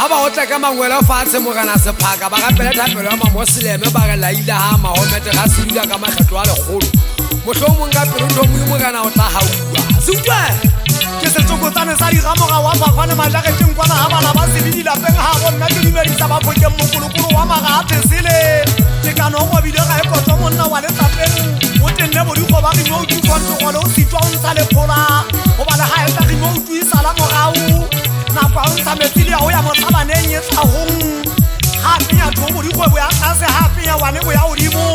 ha ba o tla ka mangwela fatshe mo kana sephaka ba ka pele thapelo ya mamoseleme ba ga laila ha Mahomet ga se dula ka makgetlo a legolo mohlomong ka pelo ntho mo kana o tla haua se utlwa ke setsokotsane sa diramoga wa phakwane majaketeng kwana ga bana ba sebedi lapeng ga go nna ke dumedisa ba phokeng mokolokolo wa maga a tesele ke kano go bile ga e kotso monna wa letsapeng o tenne bodikgo ba rimo utu kontogole o sitwa o ntsha lephola go ba le ga eta rimo utu e sala mogau nako a o ntsha metsi le ya go ya motlhabaneng e tlhagong ga penya tho bodikgwebo ya tlase ga penya wane bo ya godimo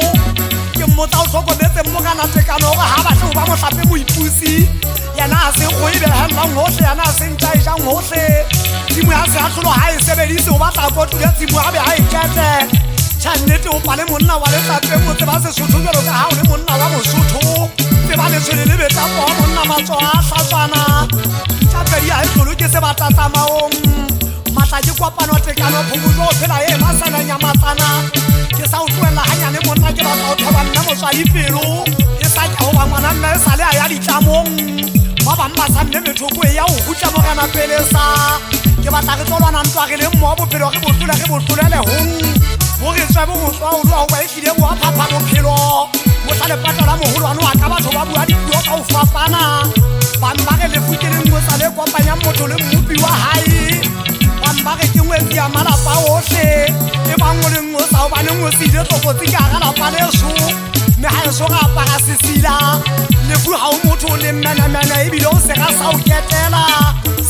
ke mmotsa o tlhokometseng mo kana tekano go ga batle go ba motlhape moipusi yana a se go e behelang gotlhe yana a se ntšaišang gotlhe tshimo ya seatlholo ga e sebedise o batla kotule tshimo gabe ga e kete tšha nnete o pale monna wa letsapeng o tseba sesotho jalo ka ga o le monna wa mosotho tseba letshwele le betsapoa monna matso a hlatswana tšapedi a e tlolo ke se batlatsamaong matla ke kopano tekano phokotso o phela e masananya matsana ke sa o tloela ganyane monna ke batla o thoba nna motswadi pelo e sa ke goba ngwana nna e sa le a ya ditlamong ba bangwe ba sanne methoko e ya go gutla mo kana pele sa ke batla re tsolwana ntwa re le mmoa bophelo ge botlolelehong bo re tswe bo gotswa o loa go ba e tlile boa phapha bophelo motla lepatla la mogolwane wa ka batho ba bua dipuo ka go fapana bangwe ba re lefu ke leng motsa le kopanyang motho le mmopi wa gae bangwe ba re ke ngwetsi ya malapa otlhe e bangwe le nngwe sa o baneng o seile tlokotsi ke aga lapa leso mme ga e so ga apara sesila lefu ga o motho o le mmenamena ebile o sega sa o ketela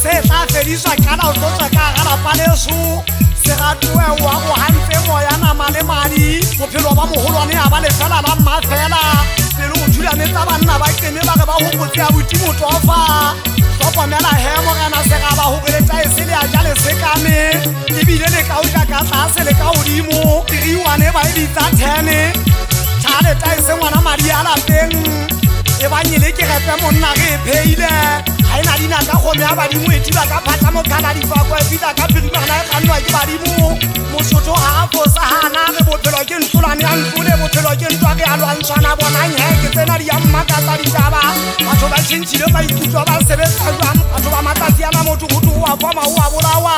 se tla fediswa kana o tlotswa ka aga lapa leso seratoe wa go gantse moya nama le madi bophelo ba mogolwane a ba lefela la mma fela pele go thulanetsa banna ba kene ba re ba gopotse ya boti motofa tlhokomela hemo kana sega ba gogeletsa e se le a ja le sekame ebile le ka o ja ka tlase le ka godimo tiriwane ba e bitsa 10 tšhaleta e se ngwana madi a lapeng e banyele ke repe monna ge e pheile ga e na dina ka kgome ya badimo e tiba ka phatla mokgana difako e fita ka piripagana e kgannwa ke badimo mosotho ga a fosa gana ge bophelo ke ntsolane ya ntlole bophelo ke ntwa ge a lwantshwana bonang he ke tsena di ya mmakatsa ditaba batho ba tšhentšhile ba ikutlwa ba sebetsa jwang batho ba matsatsi ana motho go tlo wa fama o a bolawa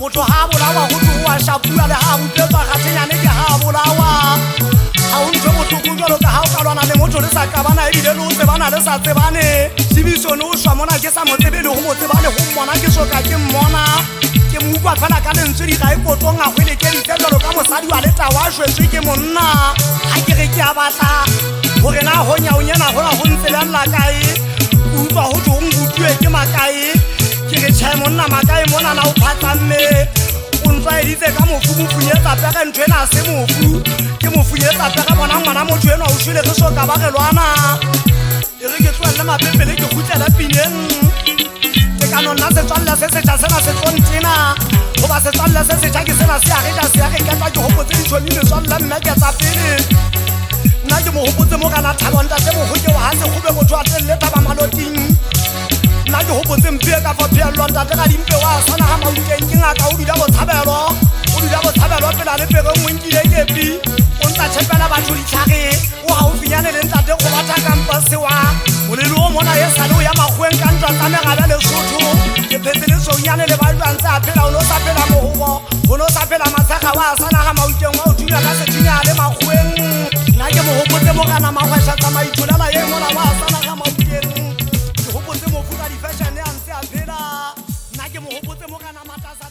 motho ga a bolawa go tlo wa shapula le ga a butletswa gathenyane ke ga a bolawa ga o ntse botlhoko jalo ka ga o ka lwana le motho le sa kabana ebile le o tsebana le sa tsebane tsebišone o šwa mona ke sa mo tsebe le go mo tsebane go mmona ke soka ke mmona ke mo ukwa fela ka lentswe di ga e kotlong a hwelekeditse jalo ka mosadi wa leta wa šwetswe ke monna ga ke re ke a batla gore na gonyaonyena gona go ntse lealla kae o utlwa go tse go nkutue ke makae ke re tšhae monna makae monana o phatlamme o ntlwaeditse ka mofu mofunyetsa pege ntho ena a se mofu ke mofunyetsa pege bona ngwana motho eno a o šwile ge soka ba gelwana e re ke tloelle mapepele ke gutlela pineng tekano nna setswalela se setšha sena se tlontena goba setswalela se setšha ke sena se agetša se age ketla ke gopotse ditšhoni metswalela mme ke tsa pele nna ke mo gopotse mo kana thabontate mogoke wa ga sekgobe motho a telele taba maloting nna ke gopotse mpie ka fa pheellwa ntate ga dimpe wa sana ga mauteng ke ngaka o dula botshabelo pela le pege ngwenkile kepi o ntsa tšhepela batho ditlhage o gaufinyane le ntate go batha kampa sewa molelo o mona e sale o ya magweng ka ntwa tsa megaba lesotho ke phetse lesounyane le bajwantse a phela o ne o sa phela mogobo o ne o sa phela matshega wa sana ga mauteng wa o thunya ka sethunya le magweng nna ke mo gopotse mo kana magwešha tsamaitholela ye mola wa sana ga mauteng ke gopotse mofuta difešene a ntse a phela nna ke mo gopotse mo kana matasa